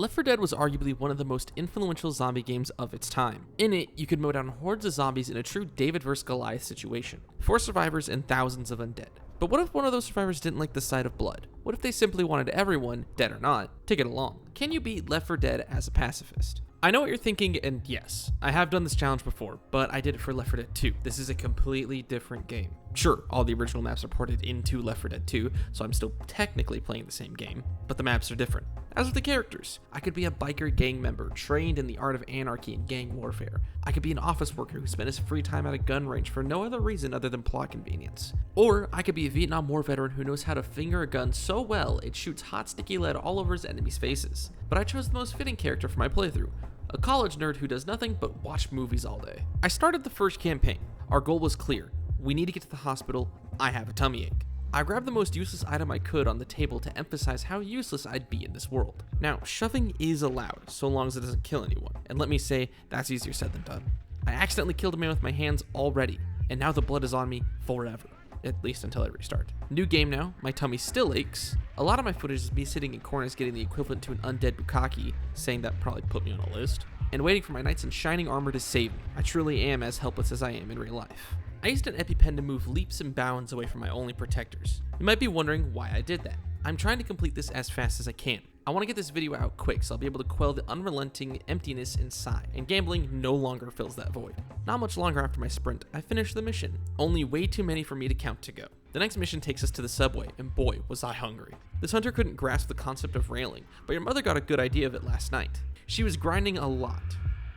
Left 4 Dead was arguably one of the most influential zombie games of its time. In it, you could mow down hordes of zombies in a true David vs. Goliath situation. 4 survivors and thousands of undead. But what if one of those survivors didn't like the sight of blood? What if they simply wanted everyone, dead or not, to get along? Can you beat Left 4 Dead as a pacifist? I know what you're thinking, and yes, I have done this challenge before, but I did it for Left 4 Dead 2. This is a completely different game. Sure, all the original maps are ported into Left 4 Dead 2, so I'm still technically playing the same game, but the maps are different. As with the characters, I could be a biker gang member trained in the art of anarchy and gang warfare. I could be an office worker who spent his free time at a gun range for no other reason other than plot convenience. Or I could be a Vietnam War veteran who knows how to finger a gun so well it shoots hot sticky lead all over his enemies' faces. But I chose the most fitting character for my playthrough, a college nerd who does nothing but watch movies all day. I started the first campaign. Our goal was clear. We need to get to the hospital. I have a tummy ache. I grabbed the most useless item I could on the table to emphasize how useless I'd be in this world. Now, shoving is allowed, so long as it doesn't kill anyone, and let me say, that's easier said than done. I accidentally killed a man with my hands already, and now the blood is on me forever. At least until I restart. New game now, my tummy still aches. A lot of my footage is me sitting in corners getting the equivalent to an undead bukkake, saying that probably put me on a list, and waiting for my knights in shining armor to save me. I truly am as helpless as I am in real life. I used an EpiPen to move leaps and bounds away from my only protectors. You might be wondering why I did that. I'm trying to complete this as fast as I can. I want to get this video out quick so I'll be able to quell the unrelenting emptiness inside, and gambling no longer fills that void. Not much longer after my sprint, I finished the mission. Only way too many for me to count to go. The next mission takes us to the subway, and boy, was I hungry. This hunter couldn't grasp the concept of railing, but your mother got a good idea of it last night. She was grinding a lot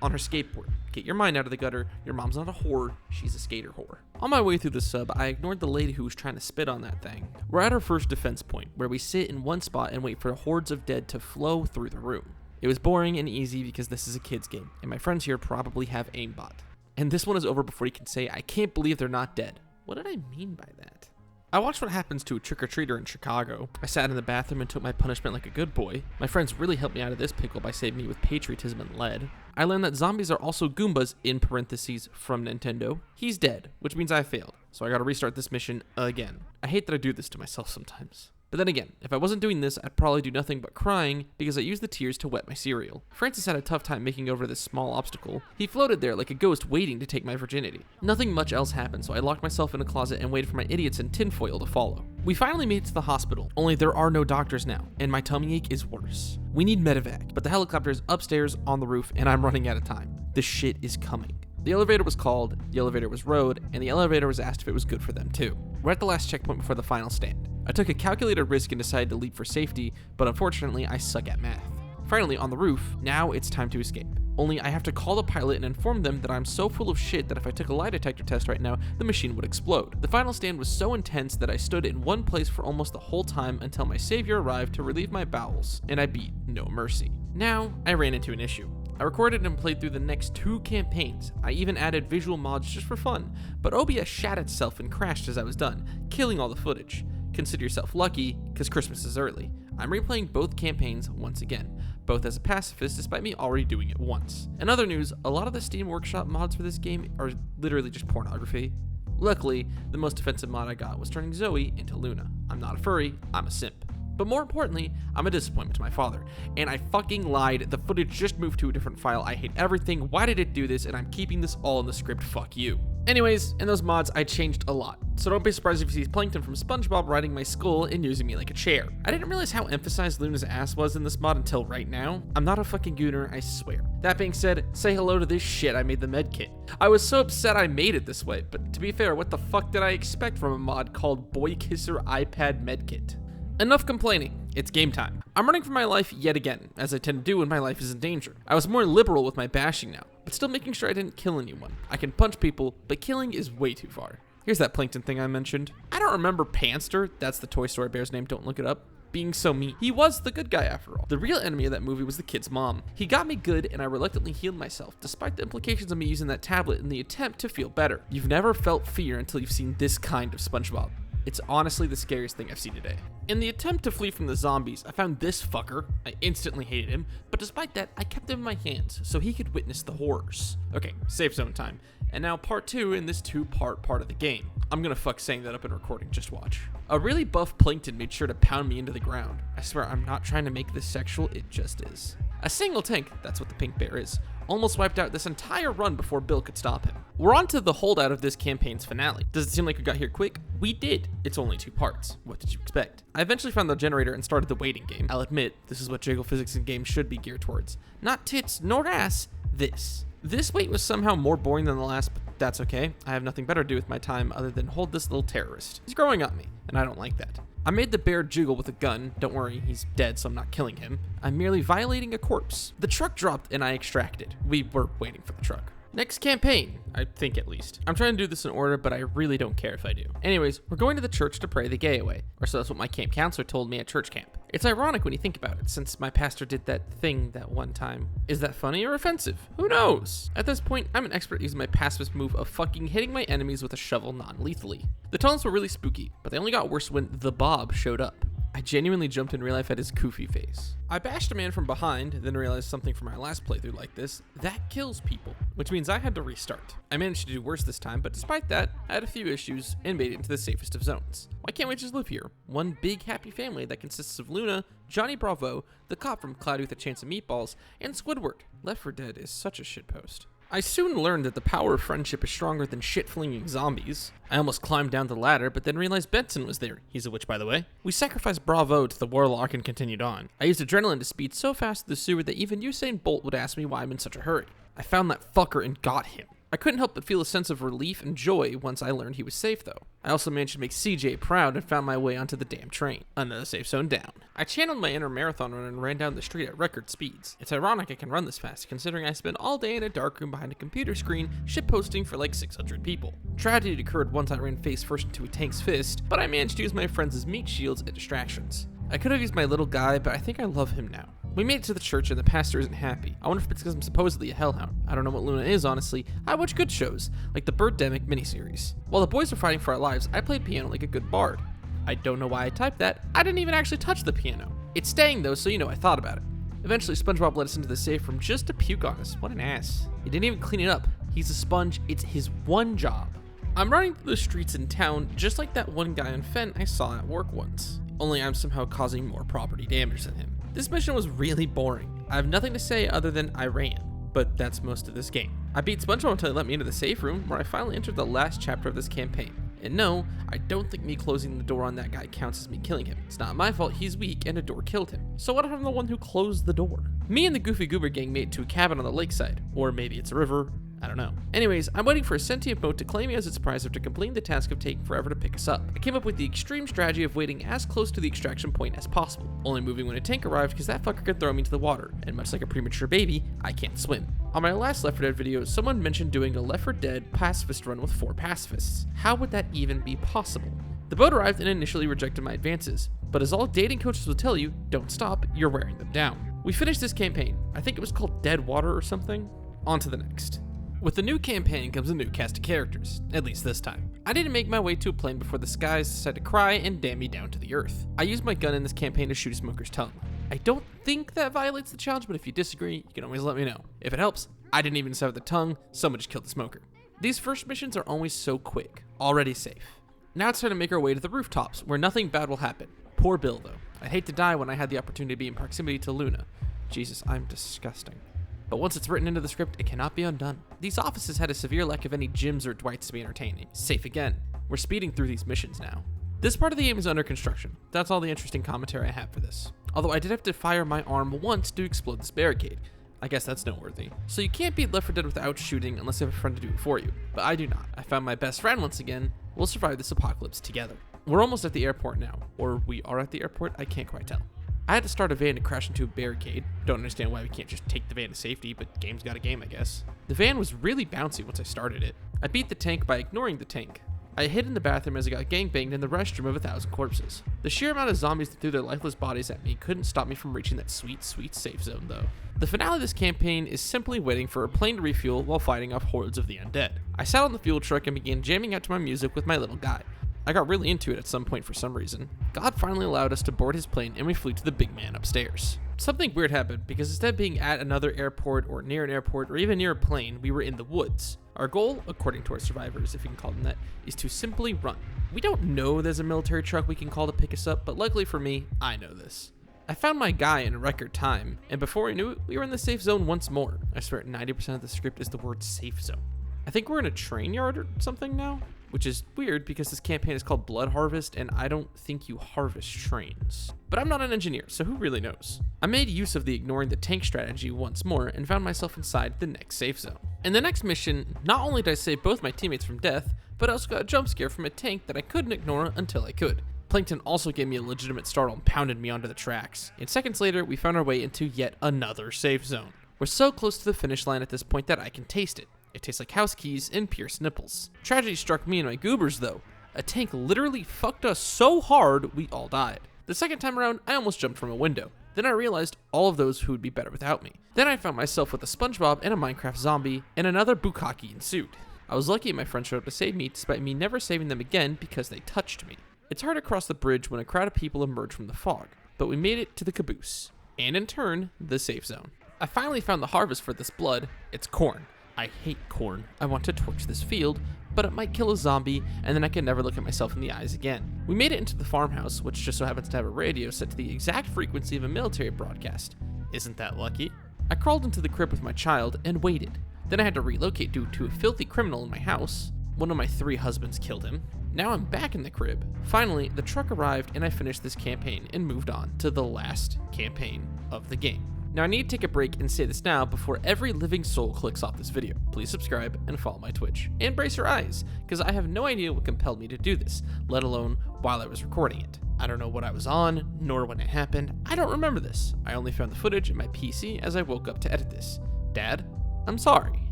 on her skateboard. Get your mind out of the gutter. Your mom's not a whore, she's a skater whore. On my way through the sub, I ignored the lady who was trying to spit on that thing. We're at our first defense point, where we sit in one spot and wait for hordes of dead to flow through the room. It was boring and easy because this is a kid's game, and my friends here probably have aimbot. And this one is over before you can say, I can't believe they're not dead. What did I mean by that? I watched what happens to a trick-or-treater in Chicago. I sat in the bathroom and took my punishment like a good boy. My friends really helped me out of this pickle by saving me with patriotism and lead. I learned that zombies are also Goombas, in parentheses, from Nintendo. He's dead, which means I failed, so I gotta restart this mission again. I hate that I do this to myself sometimes. But then again, if I wasn't doing this, I'd probably do nothing but crying because I used the tears to wet my cereal. Francis had a tough time making over this small obstacle. He floated there like a ghost waiting to take my virginity. Nothing much else happened, so I locked myself in a closet and waited for my idiots in tinfoil to follow. We finally made it to the hospital, only there are no doctors now, and my tummy ache is worse. We need medevac, but the helicopter is upstairs on the roof and I'm running out of time. This shit is coming. The elevator was called, the elevator was rode, and the elevator was asked if it was good for them too. We're at the last checkpoint before the final stand. I took a calculated risk and decided to leap for safety, but unfortunately I suck at math. Finally, on the roof, now it's time to escape. Only I have to call the pilot and inform them that I'm so full of shit that if I took a lie detector test right now, the machine would explode. The final stand was so intense that I stood in one place for almost the whole time until my savior arrived to relieve my bowels, and I beat no mercy. Now, I ran into an issue. I recorded and played through the next 2 campaigns. I even added visual mods just for fun, but OBS shat itself and crashed as I was done, killing all the footage. Consider yourself lucky, because Christmas is early. I'm replaying both campaigns once again, both as a pacifist despite me already doing it once. In other news, a lot of the Steam Workshop mods for this game are literally just pornography. Luckily, the most offensive mod I got was turning Zoe into Luna. I'm not a furry, I'm a simp. But more importantly, I'm a disappointment to my father. And I fucking lied, the footage just moved to a different file, I hate everything, why did it do this, and I'm keeping this all in the script, fuck you. Anyways, in those mods, I changed a lot, so don't be surprised if you see Plankton from SpongeBob riding my skull and using me like a chair. I didn't realize how emphasized Luna's ass was in this mod until right now. I'm not a fucking gooner, I swear. That being said, say hello to this shit I made the medkit. I was so upset I made it this way, but to be fair, what the fuck did I expect from a mod called Boy Kisser iPad Medkit? Enough complaining, it's game time. I'm running for my life yet again, as I tend to do when my life is in danger. I was more liberal with my bashing now, but still making sure I didn't kill anyone. I can punch people, but killing is way too far. Here's that Plankton thing I mentioned. I don't remember Panster, that's the Toy Story bear's name, don't look it up, being so mean. He was the good guy after all. The real enemy of that movie was the kid's mom. He got me good and I reluctantly healed myself, despite the implications of me using that tablet in the attempt to feel better. You've never felt fear until you've seen this kind of SpongeBob. It's honestly the scariest thing I've seen today. In the attempt to flee from the zombies, I found this fucker. I instantly hated him, but despite that, I kept him in my hands so he could witness the horrors. Okay, safe zone time. And now part 2 in this 2-part part of the game. I'm gonna fuck saying that up in recording, just watch. A really buff plankton made sure to pound me into the ground. I swear, I'm not trying to make this sexual, it just is. A single tank, that's what the pink bear is, almost wiped out this entire run before Bill could stop him. We're on to the holdout of this campaign's finale. Does it seem like we got here quick? We did. It's only 2 parts. What did you expect? I eventually found the generator and started the waiting game. I'll admit, this is what jiggle physics in games should be geared towards. Not tits, nor ass, this. This wait was somehow more boring than the last, but that's okay. I have nothing better to do with my time other than hold this little terrorist. He's growing on me, and I don't like that. I made the bear jiggle with a gun. Don't worry, he's dead, so I'm not killing him. I'm merely violating a corpse. The truck dropped and I extracted. We were waiting for the truck. Next campaign, I think at least. I'm trying to do this in order, but I really don't care if I do. Anyways, we're going to the church to pray the gay away. Or so that's what my camp counselor told me at church camp. It's ironic when you think about it, since my pastor did that thing that one time. Is that funny or offensive? Who knows? At this point, I'm an expert using my pacifist move of fucking hitting my enemies with a shovel non-lethally. The tunnels were really spooky, but they only got worse when the Bob showed up. I genuinely jumped in real life at his goofy face. I bashed a man from behind, then realized something from my last playthrough like this, that kills people, which means I had to restart. I managed to do worse this time, but despite that, I had a few issues and made it into the safest of zones. Why can't we just live here? One big happy family that consists of Luna, Johnny Bravo, the cop from Cloudy with a Chance of Meatballs, and Squidward. Left 4 Dead is such a shitpost. I soon learned that the power of friendship is stronger than shit-flinging zombies. I almost climbed down the ladder, but then realized Benson was there. He's a witch, by the way. We sacrificed Bravo to the warlock and continued on. I used adrenaline to speed so fast through the sewer that even Usain Bolt would ask me why I'm in such a hurry. I found that fucker and got him. I couldn't help but feel a sense of relief and joy once I learned he was safe, though. I also managed to make CJ proud and found my way onto the damn train. Another safe zone down. I channeled my inner marathon runner and ran down the street at record speeds. It's ironic I can run this fast, considering I spent all day in a dark room behind a computer screen shitposting for like 600 people. Tragedy occurred once I ran face first into a tank's fist, but I managed to use my friends as meat shields and distractions. I could have used my little guy, but I think I love him now. We made it to the church and the pastor isn't happy. I wonder if it's because I'm supposedly a hellhound. I don't know what Luna is, honestly. I watch good shows, like the Birdemic miniseries. While the boys were fighting for our lives, I played piano like a good bard. I don't know why I typed that. I didn't even actually touch the piano. It's staying though, so you know I thought about it. Eventually, SpongeBob let us into the safe room just to puke on us. What an ass. He didn't even clean it up. He's a sponge. It's his one job. I'm running through the streets in town just like that one guy on Fen I saw at work once. Only I'm somehow causing more property damage than him. This mission was really boring. I have nothing to say other than I ran, but that's most of this game. I beat SpongeBob until he let me into the safe room, where I finally entered the last chapter of this campaign. And no, I don't think me closing the door on that guy counts as me killing him. It's not my fault he's weak and a door killed him. So what if I'm the one who closed the door? Me and the Goofy Goober gang made it to a cabin on the lakeside, or maybe it's a river, I don't know. Anyways, I'm waiting for a sentient boat to claim me as its prize after completing the task of taking forever to pick us up. I came up with the extreme strategy of waiting as close to the extraction point as possible, only moving when a tank arrived because that fucker could throw me into the water, and much like a premature baby, I can't swim. On my last Left 4 Dead video, someone mentioned doing a Left 4 Dead pacifist run with 4 pacifists. How would that even be possible? The boat arrived and initially rejected my advances, but as all dating coaches will tell you, don't stop, you're wearing them down. We finished this campaign. I think it was called Dead Water or something. On to the next. With the new campaign comes a new cast of characters, at least this time. I didn't make my way to a plane before the skies decided to cry and damn me down to the earth. I used my gun in this campaign to shoot a smoker's tongue. I don't think that violates the challenge, but if you disagree, you can always let me know. If it helps, I didn't even sever the tongue, someone just killed the smoker. These first missions are always so quick, already safe. Now it's time to make our way to the rooftops, where nothing bad will happen. Poor Bill, though. I'd hate to die when I had the opportunity to be in proximity to Luna. Jesus, I'm disgusting. But once it's written into the script, it cannot be undone. These offices had a severe lack of any gyms or Dwights to be entertaining. Safe again. We're speeding through these missions now. This part of the game is under construction. That's all the interesting commentary I have for this. Although I did have to fire my arm once to explode this barricade. I guess that's noteworthy. So you can't beat Left 4 Dead without shooting unless you have a friend to do it for you. But I do not. I found my best friend once again. We'll survive this apocalypse together. We're almost at the airport now. Or we are at the airport, I can't quite tell. I had to start a van to crash into a barricade. Don't understand why we can't just take the van to safety, but game's got a game, I guess. The van was really bouncy once I started it. I beat the tank by ignoring the tank. I hid in the bathroom as I got gangbanged in the restroom of 1,000 corpses. The sheer amount of zombies that threw their lifeless bodies at me couldn't stop me from reaching that sweet, sweet safe zone, though. The finale of this campaign is simply waiting for a plane to refuel while fighting off hordes of the undead. I sat on the fuel truck and began jamming out to my music with my little guy. I got really into it at some point for some reason. God finally allowed us to board his plane and we flew to the big man upstairs. Something weird happened because instead of being at another airport or near an airport or even near a plane, we were in the woods. Our goal, according to our survivors, if you can call them that, is to simply run. We don't know there's a military truck we can call to pick us up, but luckily for me, I know this. I found my guy in record time, and before I knew it, we were in the safe zone once more. I swear 90% of the script is the word safe zone. I think we're in a train yard or something now, which is weird because this campaign is called Blood Harvest, and I don't think you harvest trains. But I'm not an engineer, so who really knows? I made use of the ignoring the tank strategy once more and found myself inside the next safe zone. In the next mission, not only did I save both my teammates from death, but I also got a jump scare from a tank that I couldn't ignore until I could. Plankton also gave me a legitimate startle and pounded me onto the tracks. And seconds later, we found our way into yet another safe zone. We're so close to the finish line at this point that I can taste it. It tastes like house keys and pierced nipples. Tragedy struck me and my goobers though. A tank literally fucked us so hard, we all died. The second time around, I almost jumped from a window. Then I realized all of those who would be better without me. Then I found myself with a SpongeBob and a Minecraft zombie, and another bukkake ensued. I was lucky my friend showed up to save me, despite me never saving them again because they touched me. It's hard to cross the bridge when a crowd of people emerge from the fog, but we made it to the caboose, and in turn, the safe zone. I finally found the harvest for this blood. It's corn. I hate corn. I want to torch this field, but it might kill a zombie, and then I can never look at myself in the eyes again. We made it into the farmhouse, which just so happens to have a radio set to the exact frequency of a military broadcast. Isn't that lucky? I crawled into the crib with my child and waited. Then I had to relocate due to a filthy criminal in my house. One of my 3 husbands killed him. Now I'm back in the crib. Finally, the truck arrived and I finished this campaign and moved on to the last campaign of the game. Now I need to take a break and say this now before every living soul clicks off this video. Please subscribe and follow my Twitch. And brace your eyes, because I have no idea what compelled me to do this, let alone while I was recording it. I don't know what I was on, nor when it happened. I don't remember this. I only found the footage in my PC as I woke up to edit this. Dad, I'm sorry.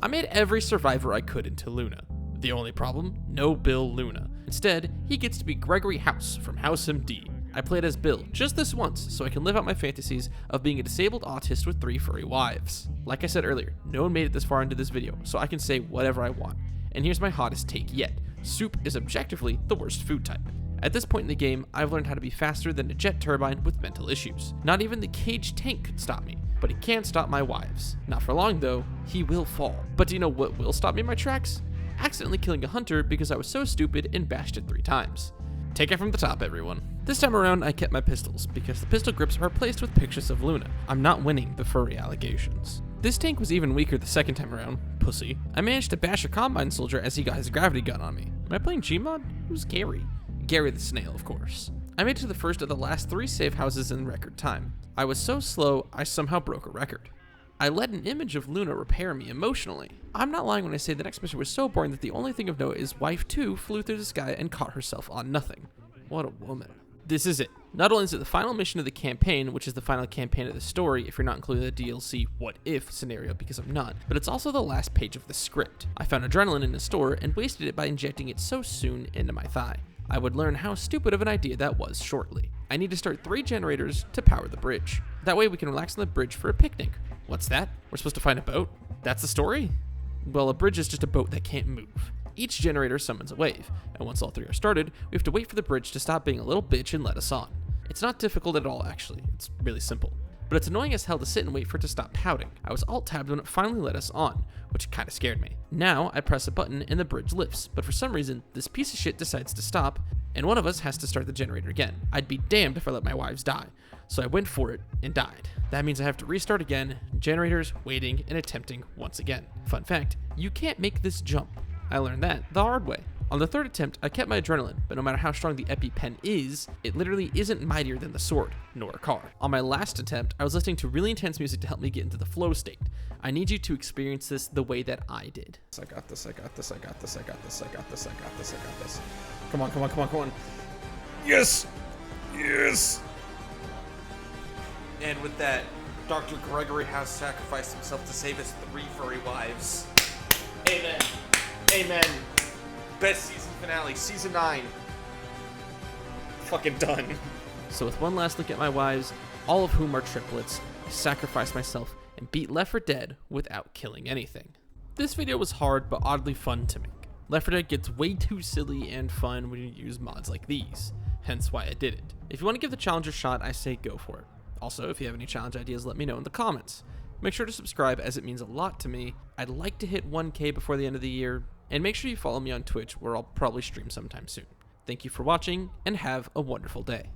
I made every survivor I could into Luna. The only problem? No Bill Luna. Instead, he gets to be Gregory House from House MD. I played as Bill just this once so I can live out my fantasies of being a disabled autist with 3 furry wives. Like I said earlier, no one made it this far into this video, so I can say whatever I want. And here's my hottest take yet. Soup is objectively the worst food type. At this point in the game, I've learned how to be faster than a jet turbine with mental issues. Not even the caged tank could stop me, but he can't stop my wives. Not for long though, he will fall. But do you know what will stop me in my tracks? Accidentally killing a hunter because I was so stupid and bashed it 3 times. Take it from the top, everyone. This time around, I kept my pistols, because the pistol grips are placed with pictures of Luna. I'm not winning the furry allegations. This tank was even weaker the second time around, pussy. I managed to bash a combine soldier as he got his gravity gun on me. Am I playing Gmod? Who's Gary? Gary the snail, of course. I made it to the first of the last 3 safe houses in record time. I was so slow, I somehow broke a record. I let an image of Luna repair me emotionally. I'm not lying when I say the next mission was so boring that the only thing of note is Wife 2 flew through the sky and caught herself on nothing. What a woman. This is it. Not only is it the final mission of the campaign, which is the final campaign of the story if you're not including the DLC what if scenario, because I'm not, but it's also the last page of the script. I found adrenaline in a store and wasted it by injecting it so soon into my thigh. I would learn how stupid of an idea that was shortly. I need to start 3 generators to power the bridge. That way we can relax on the bridge for a picnic. What's that? We're supposed to find a boat? That's the story? Well, a bridge is just a boat that can't move. Each generator summons a wave, and once all 3 are started, we have to wait for the bridge to stop being a little bitch and let us on. It's not difficult at all, actually. It's really simple. But it's annoying as hell to sit and wait for it to stop pouting. I was alt-tabbed when it finally let us on, which kinda scared me. Now, I press a button and the bridge lifts, but for some reason, this piece of shit decides to stop, and one of us has to start the generator again. I'd be damned if I let my wives die. So I went for it and died. That means I have to restart again, generators, waiting, and attempting once again. Fun fact, you can't make this jump. I learned that the hard way. On the 3rd attempt, I kept my adrenaline, but no matter how strong the EpiPen is, it literally isn't mightier than the sword, nor a car. On my last attempt, I was listening to really intense music to help me get into the flow state. I need you to experience this the way that I did. I got this, I got this, I got this, I got this, I got this, I got this, I got this. Come on, come on, come on, come on. Yes! Yes! And with that, Dr. Gregory House sacrificed himself to save his 3 furry wives. Amen. Amen. Best season finale, season 9. Fucking done. So with one last look at my wives, all of whom are triplets, I sacrificed myself and beat Left 4 Dead without killing anything. This video was hard but oddly fun to make. Left 4 Dead gets way too silly and fun when you use mods like these, hence why I did it. If you want to give the challenge a shot, I say go for it. Also, if you have any challenge ideas, let me know in the comments. Make sure to subscribe as it means a lot to me. I'd like to hit 1K before the end of the year, and make sure you follow me on Twitch where I'll probably stream sometime soon. Thank you for watching, and have a wonderful day.